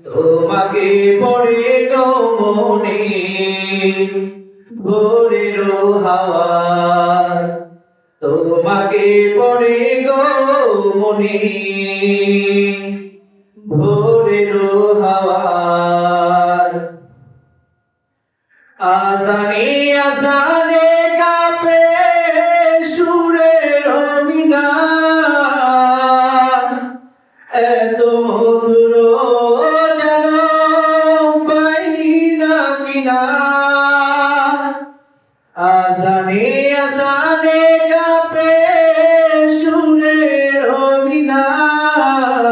তোমাকে পড়ে গো মনে ভোরের হাওয়ায় তোমাকে পড়ে গো মনে ভোরের হাওয়ায় আজানে আজানে কাঁপে সুরের মিনার এত মধুর যেন পাই না কিনার আজানে আজানে কাঁপে সুরের মিনার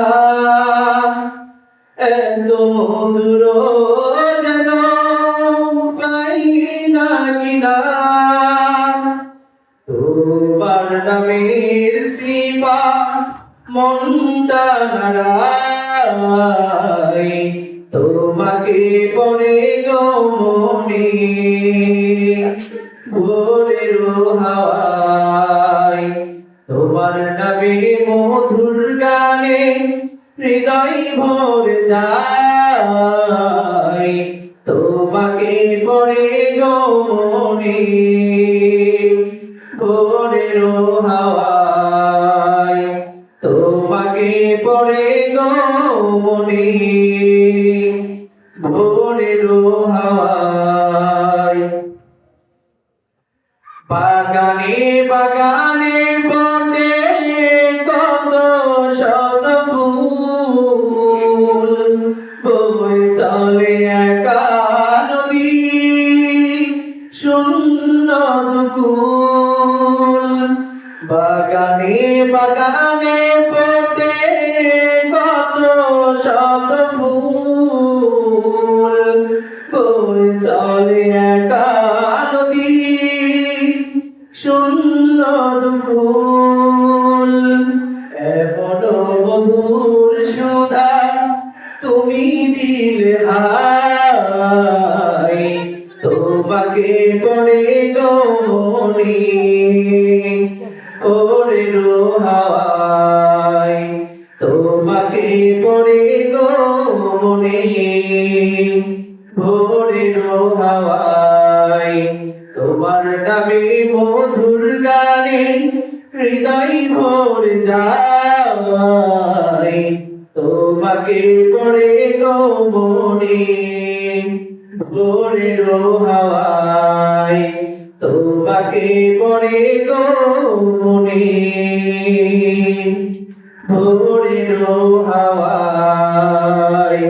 এত মধুর যেন পাই না কিনার তোমার নামের সিফাত মনটা নাড়ায় তোমাকে পড়ে গো মনে ভোরের হাওয়ায় তোমার নামে মধুর গানে হৃদয় ভরে যায় তোমাকে পড়ে গো মনে ভোরের হাওয়ায় তোমাকে পড়ে গো মনে ভোরের হাওয়ায় বাগানে বাগানে ফোটে কত শত ফুল বয়ে চলে একা নদী শূন্য দুকুল বাগানে বাগানে ফোটে কত শত ফুল বয়ে চলে একা নদী শূন্য দুকুল এমন মধুর সুধা তুমি দিলে হায় তোমাকে পড়ে গো মনে ভোরের হাওয়ায় তোমাকে পড়ে গো মনে ভোরের হাওয়ায় তোমার নামে মধুর গানে হৃদয় ভরে যায় তোমাকে পড়ে গো মনে ভোরের হাওয়ায় তোমাকে পড়ে গো মনে ভোরের হাওয়ায়।